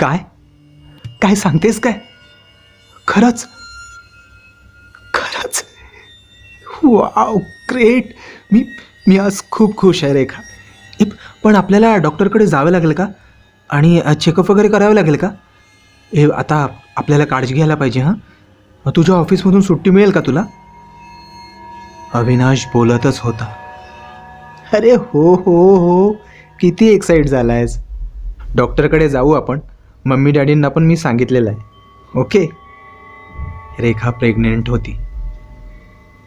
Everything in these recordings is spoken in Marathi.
काय काय सांगतेस काय? खरंच खरंच? Wow, great. मी मी आज खूप खुश आहे रेखा. पण आपल्याला डॉक्टरकडे जावं लागेल का? आणि चेकअप वगैरे करावं लागेल का? हे आता आपल्याला काळजी घ्यायला पाहिजे. हां, मग तुझ्या ऑफिसमधून सुट्टी मिळेल का तुला? अविनाश बोलतच होता. अरे हो हो हो, किती एक्साइट झाला आहेस. डॉक्टरकडे जाऊ आपण. मम्मी डॅडींना पण मी सांगितलेलं आहे. ओके. रेखा प्रेग्नेंट होती.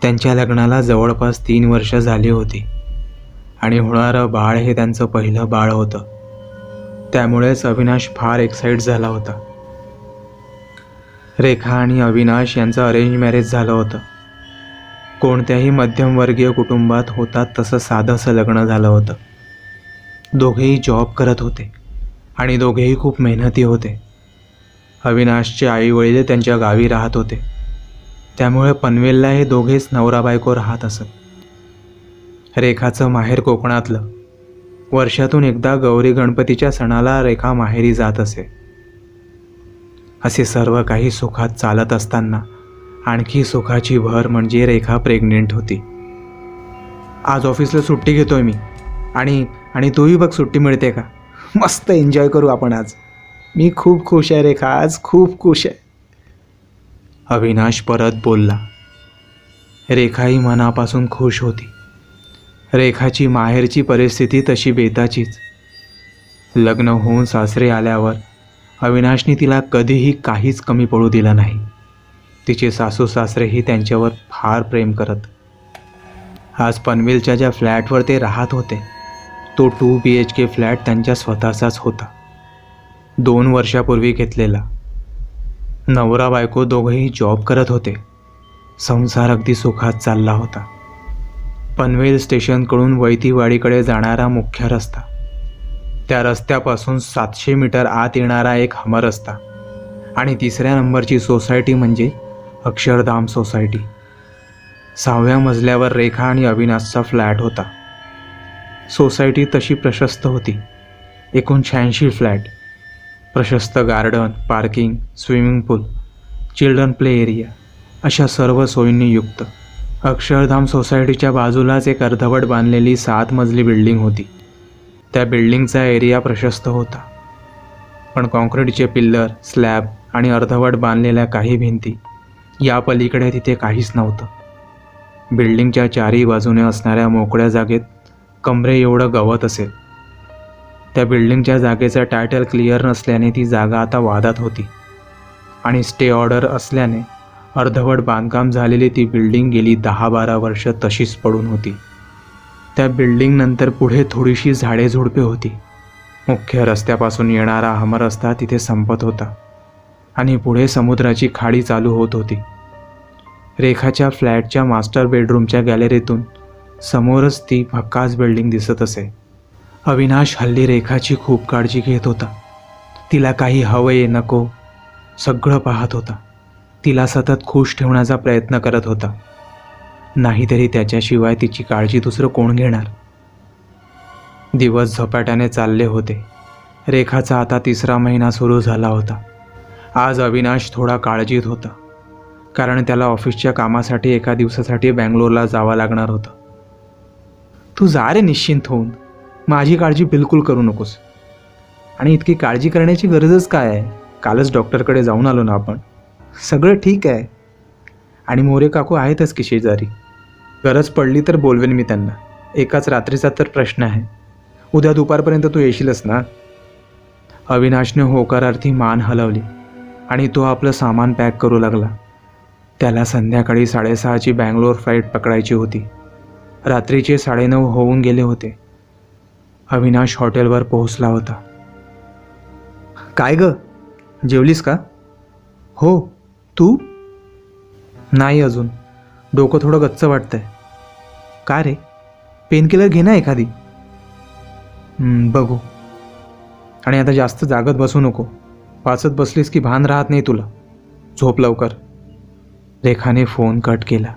त्यांच्या लग्नाला जवळपास 3 वर्ष झाली होती आणि होणारं बाळ हे त्यांचं पहिलं बाळ होतं. त्यामुळेच अविनाश फार एक्साइट झाला होता. रेखा आणि अविनाश यांचं अरेंज मॅरेज झालं होतं. कोणत्याही मध्यमवर्गीय कुटुंबात होतात तसं साधंसं लग्न झालं होतं. दोघेही जॉब करत होते आणि दोघेही खूप मेहनती होते. अविनाशचे आईवडील त्यांच्या गावी राहत होते, त्यामुळे पनवेलला हे दोघेच नवरा बायको राहत असत. रेखाचं माहेर कोकणातलं. वर्षातून एकदा गौरी गणपतीच्या सणाला रेखा माहेरी जात असे. असे सर्व काही सुखात चालत असताना आणखी सुखाची भर म्हणजे रेखा प्रेग्नेंट होती. आज ऑफिसला सुट्टी घेतोय मी. आणि तूही बघ सुट्टी मिळते का? मस्त एन्जॉय करू आपण आज. मी खूप खुश आहे रेखा, आज खूप खुश आहे. अविनाश परत बोलला. रेखाही मनापासून खुश होती. रेखाची माहेरची परिस्थिती तशी बेताचीच. लग्न होऊन सासरे आल्यावर अविनाशने तिला कधीही काहीच कमी पडू दिलं नाही. तिचे सासू सासरेही त्यांच्यावर फार प्रेम करत. आज पनवेलच्या ज्या फ्लॅटवर ते राहत होते तो 2 BHK फ्लॅट त्यांच्या स्वतःचाच होता. 2 वर्षापूर्वी घेतलेला. नवरा बायको दोघंही जॉब करत होते. संसार अगदी सुखात चालला होता. पनवेल स्टेशनकडून वैतीवाडीकडे जाणारा मुख्य रस्ता, त्या रस्त्यापासून 700 मीटर आत येणारा एक हमर रस्ता आणि 3ऱ्या नंबरची सोसायटी म्हणजे अक्षरधाम सोसायटी. 6व्या मजल्यावर रेखा आणि अविनाशचा फ्लॅट होता. सोसायटी तशी प्रशस्त होती. एकूण 86 फ्लॅट. प्रशस्त गार्डन, पार्किंग, स्विमिंग पूल, चिल्ड्रन प्ले एरिया अशा सर्व सोयींनी युक्त. अक्षरधाम सोसायटीच्या बाजूलाच एक अर्धवट बांधलेली 7 मजली बिल्डिंग होती. त्या बिल्डिंगचा एरिया प्रशस्त होता, पण कॉन्क्रीटचे पिल्लर, स्लॅब आणि अर्धवट बांधलेल्या काही भिंती या पलीकडे तिथे काहीच नव्हतं. बिल्डिंगच्या 4ही बाजूने असणाऱ्या मोकळ्या जागेत कमरे एवढं गवत असेल. त्या बिल्डिंगच्या जागेचं टायटल क्लिअर नसल्याने ती जागा आता वादात होती आणि स्टे ऑर्डर असल्याने अर्धवट बांधकाम झालेली ती बिल्डिंग गेली 10-12 वर्ष तशीच पडून होती. त्या बिल्डिंगनंतर पुढे थोडीशी झाडे झुडपे होती. मुख्य रस्त्यापासून येणारा हमर रस्ता तिथे संपत होता आणि पुढे समुद्राची खाडी चालू होत होती. रेखाच्या फ्लॅटच्या मास्टर बेडरूमच्या गॅलरीतून समोरच ती भकास बिल्डिंग दिसत असे. अविनाश हल्ली रेखाची खूप काळजी घेत होता. तिला काही हवंय नको सगळं पाहत होता. तिला सतत खुश ठेवण्याचा प्रयत्न करत होता. नाहीतरी त्याच्याशिवाय तिची काळजी दुसरं कोण घेणार? दिवस झपाट्याने चालले होते. रेखाचा आता 3रा महिना सुरू झाला होता. आज अविनाश थोडा काळजीत होता, कारण त्याला ऑफिसच्या कामासाठी एका दिवसासाठी बँगलोरला जावं लागणार होतं. तू जा रे निश्चिंत होऊन. माझी काळजी बिलकुल करू नकोस. आणि इतकी काळजी करण्याची गरजच काय आहे? कालच डॉक्टरकडे जाऊन आलो ना आपण. सगळं ठीक आहे. आणि मोरे काकू आहेतच की शेजारी. गरज पडली तर बोलवेन मी त्यांना. एकाच रात्रीचा तर प्रश्न आहे. उद्या दुपारपर्यंत तू येशीलच ना? अविनाशने होकारार्थी मान हलवली आणि तो आपलं सामान पॅक करू लागला. त्याला संध्याकाळी 6:30ची बँगलोर फ्लाईट पकडायची होती. रात्रीचे 9:30 होऊन गेले होते. अविनाश हॉटेलवर पोहोचला होता. काय ग, जेवलीस का? हो. तू? नाही अजून. डोकं थोडं गच्च वाटतंय. का रे? पेनकिलर घे ना एखादी. बघू. आणि आता जास्त जागत बसू नको. वाचत बसलीस की भान राहत नाही तुला. झोप लवकर. रेखाने फोन कट केला.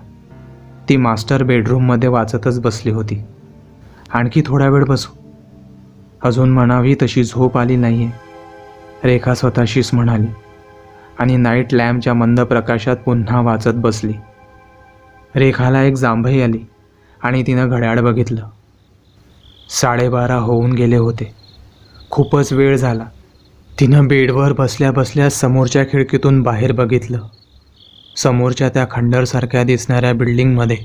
ती मास्टर बेडरूममध्ये वाचतच बसली होती. आणखी थोडा वेळ बसू. अजून म्हणावी तशी झोप आली नाही आहे. रेखा स्वतःशीच म्हणाली आणि नाईट लॅम्पच्या मंद प्रकाशात पुन्हा वाचत बसली. रेखाला एक जांभई आली आणि तिनं घड्याळ बघितलं. 12:30 होऊन गेले होते. खूपच वेळ झाला. तिनं बेडवर बसल्या बसल्या समोरच्या खिडकीतून बाहेर बघितलं. समोरच्या त्या खंडरसारख्या दिसणाऱ्या बिल्डिंगमध्ये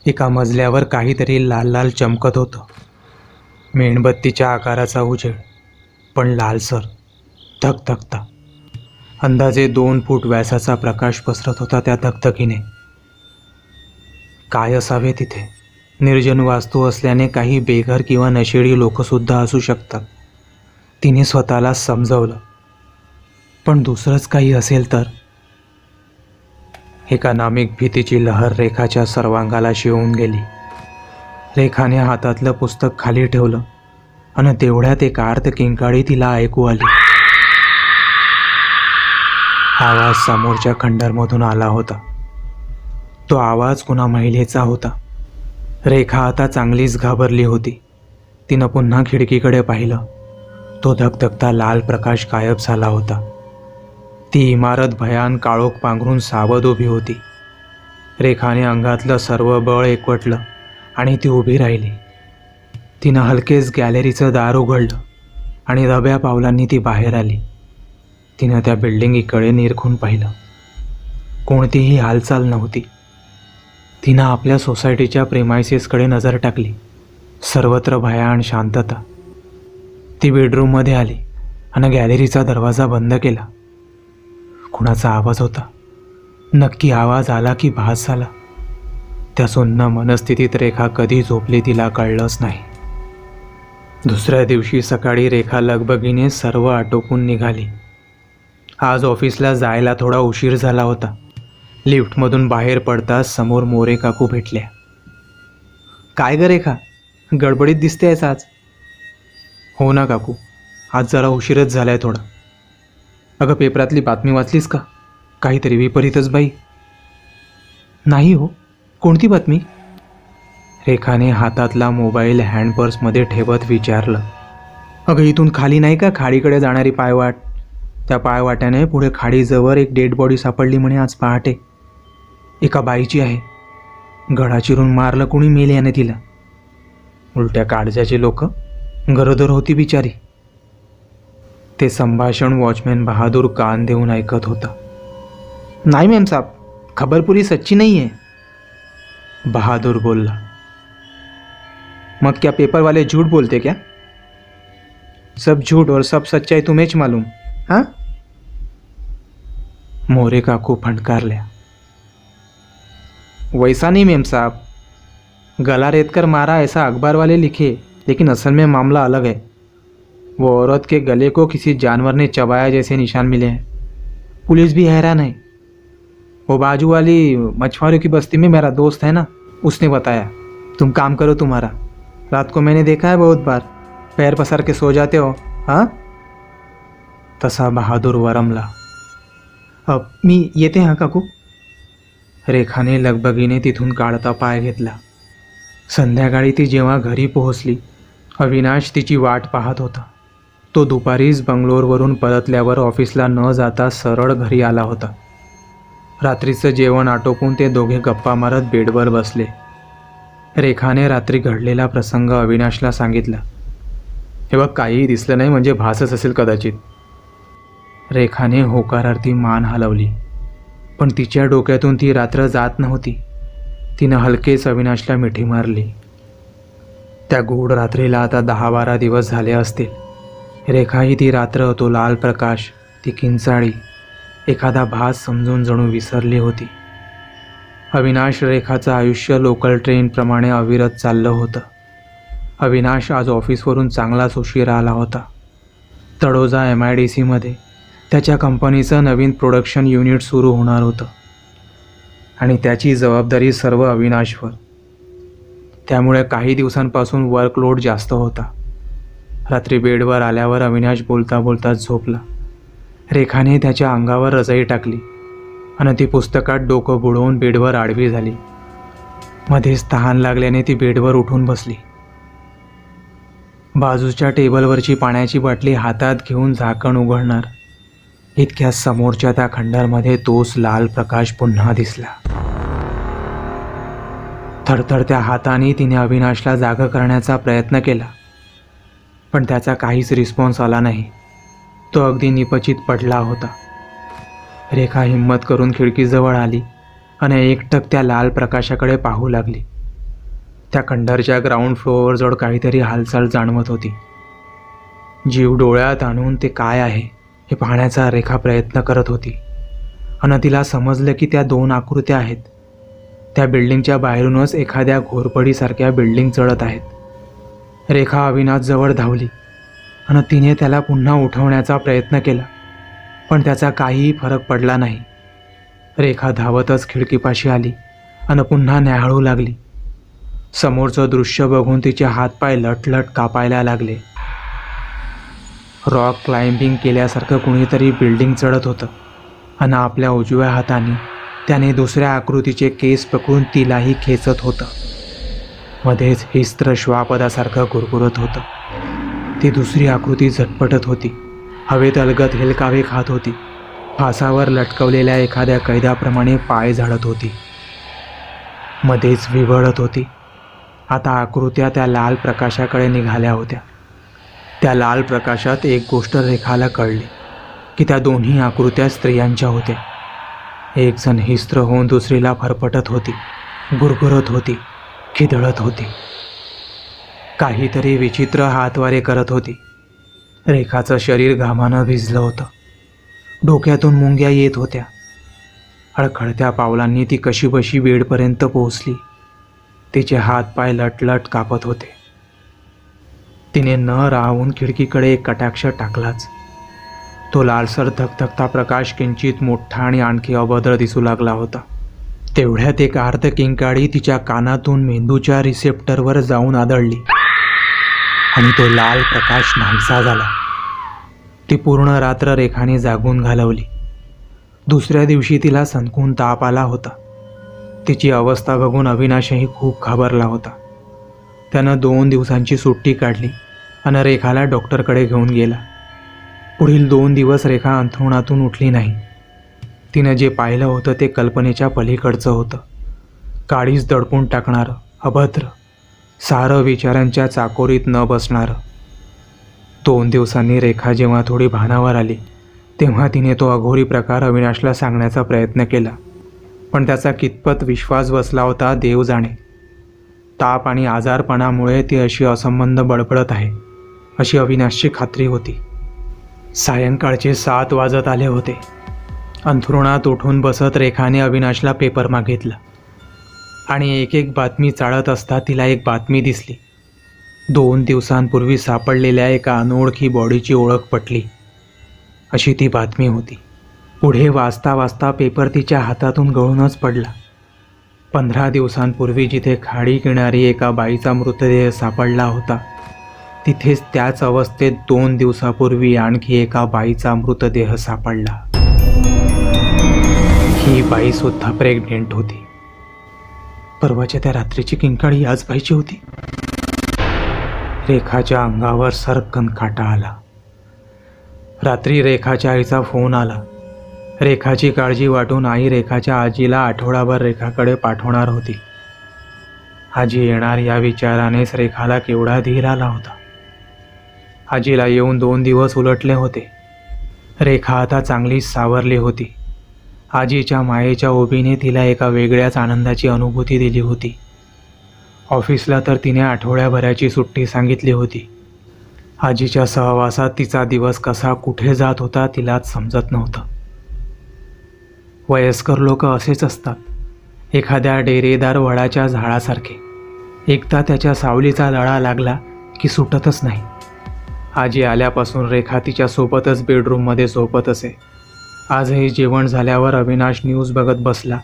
एका मजल्यावर काहीतरी लाल लाल चमकत होतं. मेणबत्तीच्या आकाराचा उजेड, पण लालसर, धगधगता. अंदाजे 2 फूट व्यासाचा प्रकाश पसरत होता त्या धगधगीने. काय असावे तिथे? निर्जन वास्तू असल्याने काही बेघर किंवा नशेडी लोकसुद्धा असू शकतात, तिने स्वतःला समजवलं. पण दुसरंच काही असेल तर? एका नामिक भीतीची लहर रेखाच्या सर्वांगाला शिवून गेली. रेखाने हातातलं पुस्तक खाली ठेवलं आणि तेवढ्यात एक आर्त किंकाळी तिला ऐकू आली. आवाज समोरच्या खंडरमधून आला होता. तो आवाज कुणा महिलेचा होता. रेखा आता चांगलीच घाबरली होती. तिनं पुन्हा खिडकीकडे पाहिलं. तो धगधगता लाल प्रकाश गायब झाला होता. ती इमारत भयान काळोख पांघरून सावध उभी होती. रेखाने अंगातलं सर्व बळ एकवटलं आणि ती उभी राहिली. तिनं हलकेच गॅलरीचं दार उघडलं आणि दब्या पावलांनी ती बाहेर आली. तिनं त्या बिल्डिंगीकडे निरखून पाहिलं. कोणतीही हालचाल नव्हती. तिनं आपल्या सोसायटीच्या प्रेमायसेसकडे नजर टाकली. सर्वत्र भयान शांतता. ती बेडरूममध्ये आली आणि गॅलरीचा दरवाजा बंद केला. कुणाचा आवाज होता? नक्की आवाज आला की भास झाला? त्या सुन्न मनस्थितीत रेखा कधी झोपली तिला कळलंच नाही. दुसऱ्या दिवशी सकाळी रेखा लगबगीने सर्व आटोपून निघाली. आज ऑफिसला जायला थोडा उशीर झाला होता. लिफ्टमधून बाहेर पडताच समोर मोरे काकू भेटल्या. काय ग रेखा, गडबडीत दिसतेयस आज? हो ना काकू, आज जरा उशीरच झालाय थोडा. अगं, पेपरातली बातमी वाचलीस का? काहीतरी विपरीतच बाई. नाही हो, कोणती बातमी? रेखाने हातातला मोबाईल हँडपर्समध्ये ठेवत विचारलं. अगं, इथून खाली नाही का खाडीकडे जाणारी पायवाट? त्या पायवाट्याने पुढे खाडीजवळ एक डेड बॉडी सापडली म्हणे आज पहाटे. एका बाईची आहे. गळा चिरून मारलं कोणी मेल्याने तिला. उलट्या काळजाची लोक. गरोदर होती बिचारी. ते संभाषण वॉचमॅन बहादूर कान देऊन ऐकत होता. नाही मॅम साहब, खबर पूरी सच्ची नहीं है, बहादूर बोलला. मग क्या पेपर वाले झूठ बोलते क्या? सब झूठ और सब सच्चाई तुम्हें मालूम? हाँ? मोरे काकू फटकारल्या. वैसा नहीं मेम साहब, गला रेत कर मारा ऐसा अखबार वाले लिखे, लेकिन असल में मामला अलग है. वो औरत के गले को किसी जानवर ने चबाया जैसे निशान मिले हैं. पुलिस भी हैरान है. वो बाजू वाली मछुआरों की बस्ती में मेरा दोस्त है ना, उसने बताया. तुम काम करो तुम्हारा. रात को मैंने देखा है बहुत बार, पैर पसार के सो जाते हो. हाँ? तसा बहादूर वरमला. अब मी येते हा काकू. रेखाने लगबगीने तिथून काढता पाय घेतला. संध्याकाळी ती जेव्हा घरी पोहोचली, अविनाश तिची वाट पाहत होता. तो दुपारीच बंगलोरवरून परतल्यावर ऑफिसला न जाता सरळ घरी आला होता. रात्रीचं जेवण आटोपून ते दोघे गप्पा मारत बेडवर बसले. रेखाने रात्री घडलेला प्रसंग अविनाशला सांगितला. हे बघ, काहीही दिसलं नाही म्हणजे भासच असेल कदाचित. रेखाने होकारार्थी मान हलवली. पण तिच्या डोक्यातून ती रात्र जात नव्हती. तिनं हलकेच अविनाशला मिठी मारली. त्या गूढ रात्रीला आता 10-12 दिवस झाले असतील. रेखाही ती रात्र, तो लाल प्रकाश, ती किंचाळी, एखादा भास समजून जणू विसरली होती. अविनाश रेखाचं आयुष्य लोकल ट्रेनप्रमाणे अविरत चाललं होतं. अविनाश आज ऑफिसवरून चांगलाच उशीर आला होता. तळोजा MIDCमध्ये त्याच्या कंपनीचं नवीन प्रोडक्शन युनिट सुरू होणार होतं आणि त्याची जबाबदारी सर्व अविनाशवर. त्यामुळे काही दिवसांपासून वर्कलोड जास्त होता. रात्री बेडवर आल्यावर अविनाश बोलता बोलताच झोपला. रेखाने त्याच्या अंगावर रजाई टाकली आणि ती पुस्तकात डोकं बुडवून बेडवर आडवी झाली. मध्येच तहान लागल्याने ती बेडवर उठून बसली. बाजूच्या टेबलवरची पाण्याची बाटली हातात घेऊन झाकण उघडणार इतक्या समोरच्या त्या खंडरमध्ये तोच लाल प्रकाश पुन्हा दिसला. थरथरत्या हाताने तिने अविनाशला जागा करण्याचा प्रयत्न केला, पण त्याचा काहीच रिस्पॉन्स आला नाही. तो अगदी निपचित पडला होता. रेखा हिम्मत करून खिडकीजवळ आली आणि एकटक त्या लाल प्रकाशाकडे पाहू लागली. त्या खंडरच्या ग्राउंड फ्लोअर जवळ काहीतरी हालचाल जाणवत होती. जीव डोळ्यात आणून ते काय आहे हे पाहण्याचा रेखा प्रयत्न करत होती आणि तिला समजलं की त्या दोन आकृत्या आहेत. त्या बिल्डिंगच्या बाहेरूनच एखाद्या घोरपडीसारख्या बिल्डिंग चढत आहेत. रेखा अविनाशजवळ धावली आणि तिने त्याला पुन्हा उठवण्याचा प्रयत्न केला, पण त्याचा काहीही फरक पडला नाही. रेखा धावतच खिडकीपाशी आली आणि पुन्हा न्याहाळू लागली. समोरचं दृश्य बघून तिचे हातपाय लटलट कापायला लागले. रॉक क्लाइम्बिंग केल्यासारखं कुणीतरी बिल्डिंग चढत होतं आणि आपल्या उजव्या हाताने त्याने दुसऱ्या आकृतीचे केस पकडून तिलाही खेचत होतं. मध्येच हिस्त्र श्वापदासारखं गुरगुरत होतं. ती दुसरी आकृती झटपटत होती, हवेत अलगद हेलकावे खात होती, फासावर लटकवलेल्या एखाद्या कैद्याप्रमाणे पाय झाडत होती, मध्येच विव्हळत होती. आता आकृत्या त्या लाल प्रकाशाकडे निघाल्या होत्या. त्या लाल प्रकाशात एक गोष्ट रेखाला कळली की त्या दोन्ही आकृत्या स्त्रियांच्या होत्या. एक जण हिस्त्र होऊन दुसरीला फरफटत होती, गुरगुरत होती, खिदळत होती, काहीतरी विचित्र हातवारे करत होती. रेखाचं शरीर घामानं भिजलं होतं. डोक्यातून मुंग्या येत होत्या. हळखळत्या पावलांनी ती कशीबशी बेडपर्यंत पोहोचली. तिचे हातपाय लटलट कापत होते. तिने न राहून खिडकीकडे एक कटाक्ष टाकलाच. तो लालसर धगधगता प्रकाश किंचित मोठा आणि आणखी अभद्र दिसू लागला होता. तेवढ्यात एक अर्ध किंकाळी तिच्या कानातून मेंदूच्या रिसेप्टरवर जाऊन आदळली आणि तो लाल प्रकाश नाहीसा झाला. ती पूर्ण रात्र रेखाने जागून घालवली. दुसऱ्या दिवशी तिला सणकून ताप आला होता. तिची अवस्था बघून अविनाशही खूप घाबरला होता. त्यानं 2 दिवसांची सुट्टी काढली आणि रेखाला डॉक्टरकडे घेऊन गेला. पुढील 2 दिवस रेखा अंथरुणातून उठली नाही. तिनं जे पाहिलं होतं ते कल्पनेच्या पलीकडचं होतं. काळीच दडपून टाकणारं, अभद्र, सारं विचारांच्या चाकोरीत न बसणारं. 2 दिवसांनी रेखा जेव्हा थोडी भानावर आली तेव्हा तिने तो अघोरी प्रकार अविनाशला सांगण्याचा प्रयत्न केला, पण त्याचा कितपत विश्वास बसला होता देव जाणे. ताप आणि आजारपणामुळे ती अशी असंबंध बडबडत आहे अशी अविनाशची खात्री होती. सायंकाळचे 7 वाजत आले होते. अंथरुणात उठून बसत रेखाने अविनाशला पेपर मागितला आणि एक एक बातमी चाळत असता तिला एक बातमी दिसली. 2 दिवसांपूर्वी सापडलेल्या एका अनोळखी बॉडीची ओळख पटली अशी ती बातमी होती. पुढे वाचता वाचता पेपर तिच्या हातातून गळूनच पडला. 15 दिवसांपूर्वी जिथे खाडी किनारी एका बाईचा मृतदेह सापडला होता तिथेच त्याच अवस्थेत 2 दिवसापूर्वी आणखी एका बाईचा मृतदेह सापडला. ही बाई सुद्धा प्रेग्नेंट होती. परवाच्या त्या रात्रीची किंकाळी याच बाईची होती. रेखाच्या अंगावर सरकन काटा आला. रात्री रेखाच्या आईचा फोन आला. रेखाची काळजी वाटून आई रेखाच्या आजीला आठवडाभर रेखाकडे पाठवणार होती. आजी येणार या विचारानेच रेखाला केवढा धीर आला होता. आजीला येऊन 2 दिवस उलटले होते. रेखा आता चांगलीच सावरली होती. आजीच्या मायेच्या ओबीने तिला एका वेगळ्याच आनंदाची अनुभूती दिली होती. ऑफिसला तर तिने आठवड्याभराची सुट्टी सांगितली होती. आजीच्या सहवासात तिचा दिवस कसा कुठे जात होता तिलाच समजत नव्हतं. वयस्कर लोक असेच असतात, एखाद्या डेरेदार वडाच्या झाडासारखे. एकदा त्याच्या सावलीचा लळा लागला की सुटतच नाही. आजी आल्यापासून रेखा तिच्यासोबतच बेडरूममध्ये झोपत असे. आजही जेवण झाल्यावर अविनाश न्यूज बघत बसला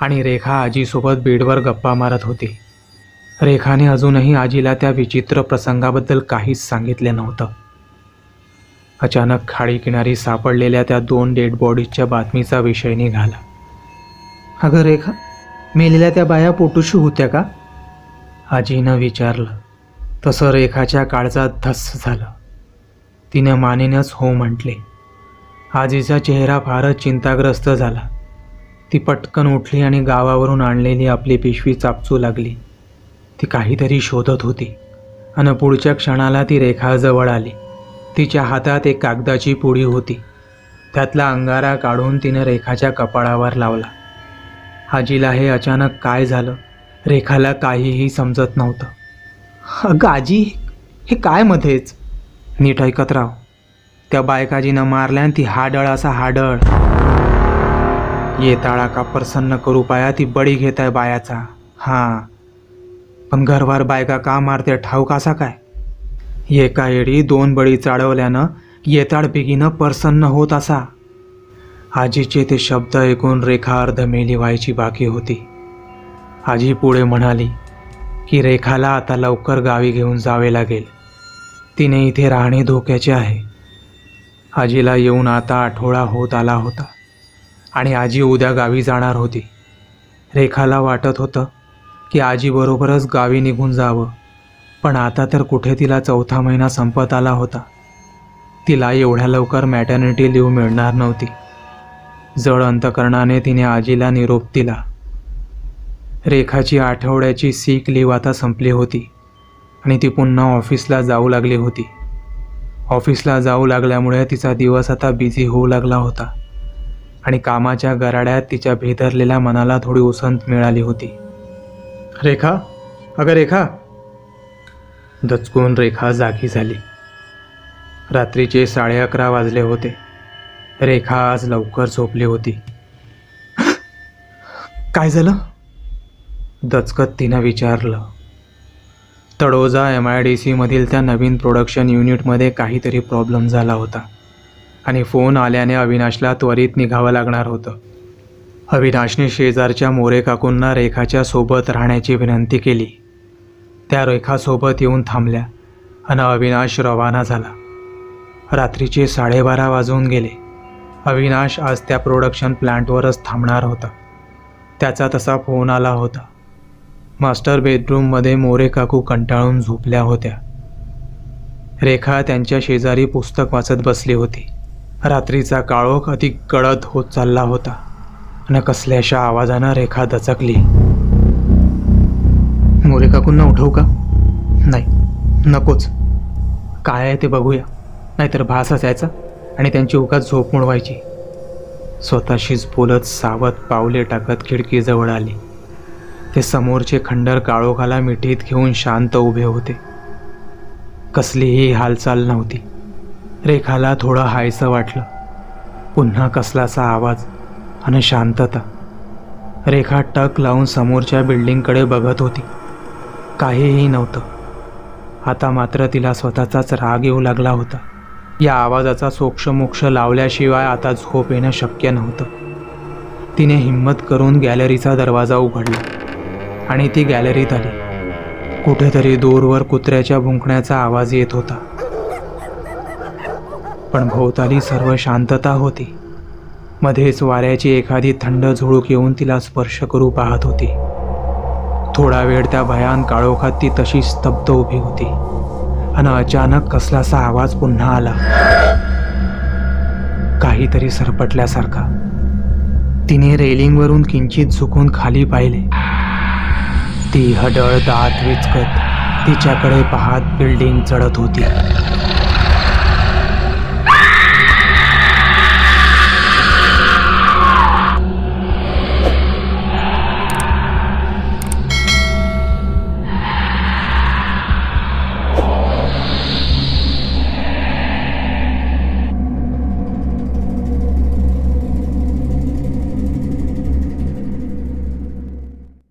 आणि रेखा आजीसोबत बेडवर गप्पा मारत होती. रेखाने अजूनही आजीला त्या विचित्र प्रसंगाबद्दल काहीच सांगितले नव्हतं. अचानक खाडी किनारी सापडलेल्या त्या 2 डेड बॉडीजच्या बातमीचा विषय निघाला. अगं रेखा, मेलेल्या त्या बाया पोटूशी होत्या का? आजीनं विचारलं. तसं रेखाच्या काळजात धस्स झालं. तिने मानेनच हो म्हटले. आजीचा चेहरा फारच चिंताग्रस्त झाला. ती पटकन उठली आणि गावावरून आणलेली आपली पिशवी चापचू लागली. ती काहीतरी शोधत होती आणि पुढच्या क्षणाला ती रेखाजवळ आली. तिच्या हातात एक कागदाची पुडी होती. त्यातला अंगारा काढून तिने रेखाच्या कपाळावर लावला. आजीला हे अचानक काय झालं, रेखाला काहीही समजत नव्हतं. अगं आजी, हे काय मध्येच? नीट ऐकत राव. त्या बायकाजीनं मारल्या ती हाडळ असा हाडळ. येताळा का प्रसन्न करू पाया ती बळी घेत आहे बायाचा. हां, पण घरवार बायका का मारते ठाऊक असा काय? एका येळी 2 बळी चाळवल्यानं येताळ बिगीनं प्रसन्न होत असा. आजीचे ते शब्द ऐकून रेखा अर्धमेली व्हायची बाकी होती. आजी पुढे म्हणाली की रेखाला आता लवकर गावी घेऊन जावे लागेल. तिने इथे राहणे धोक्याचे आहे. आजीला येऊन आता आठवडा होत आला होता आणि आजी उद्या गावी जाणार होती. रेखाला वाटत होतं की आजीबरोबरच गावी निघून जावं, पण आता तर कुठे तिला 4था महिना संपत आला होता. तिला एवढ्या लवकर मॅटर्निटी लीव्ह मिळणार नव्हती. जड अंतकरणाने तिने आजीला निरोप दिला. रेखाची आठवड्याची सिक लीव्ह आता संपली होती आणि ती पुन्हा ऑफिसला जाऊ लागली होती. ऑफिसला जाऊ लागल्यामुळे तिचा दिवस आता बिझी होऊ लागला होता आणि कामाच्या गराड्यात तिच्या भेदरलेल्या मनाला थोडी उसंत मिळाली होती. रेखा, अगं रेखा. दचकून रेखा जागी झाली. रात्रीचे 11:30 वाजले होते. रेखा आज लवकर झोपली होती. काय झालं? दचकत तिनं विचारलं. तळोजा MIDC मधील त्या नवीन प्रोडक्शन युनिटमध्ये काहीतरी प्रॉब्लेम झाला होता आणि फोन आल्याने अविनाशला त्वरित निघावं लागणार होतं. अविनाशने शेजारच्या मोरे काकूंना रेखाच्या सोबत राहण्याची विनंती केली. त्या रेखासोबत येऊन थांबल्या आणि अविनाश रवाना झाला. रात्रीचे 12:30 वाजून गेले. अविनाश आज त्या प्रोडक्शन प्लांटवरच थांबणार होता. त्याचा तसा फोन आला होता. मास्टर बेडरूममध्ये मोरे काकू कंटाळून झोपल्या होत्या. रेखा त्यांच्या शेजारी पुस्तक वाचत बसली होती. रात्रीचा काळोख अधिक गडद होत चालला होता आणि कसल्याशा आवाजानं रेखा दचकली. मोरे काकूंना उठवू का? नाही, नकोच. काय आहे ते बघूया, नाहीतर भास असायचा आणि त्यांची उगाच झोप मोडवायची. स्वतःशीच बोलत सावध पावले टाकत खिडकीजवळ आली. ते समोरचे खंडर काळोखाला मिठीत घेऊन शांत उभे होते. कसलीही हालचाल नव्हती. रेखाला थोडं हायसं वाटलं. पुन्हा कसलासा आवाज आणि शांतता. रेखा टक लावून समोरच्या बिल्डिंगकडे बघत होती. काहीही नव्हतं. आता मात्र तिला स्वतःचाच राग येऊ लागला होता. या आवाजाचा सोक्षमोक्ष लावल्याशिवाय आता झोप येणं शक्य नव्हतं. तिने हिम्मत करून गॅलरीचा दरवाजा उघडला आणि ती गॅलरीत आली. कुठेतरी दूरवर कुत्र्याच्या भुंकण्याचा आवाज येत होता, पण भोवताली सर्व शांतता होती. मध्येच वाऱ्याची एखादी थंड झुळूक येऊन तिला स्पर्श करू पाहत होती. थोडा वेळ त्या भयान काळोखात ती तशी स्तब्ध उभी होती आणि अचानक कसलासा आवाज पुन्हा आला. काहीतरी सरपटल्यासारखा. तिने रेलिंगवरून किंचित झुकून खाली पाहिले. ती हडळ दात विचकत तिच्याकडे पाहत बिल्डिंग चढत होती.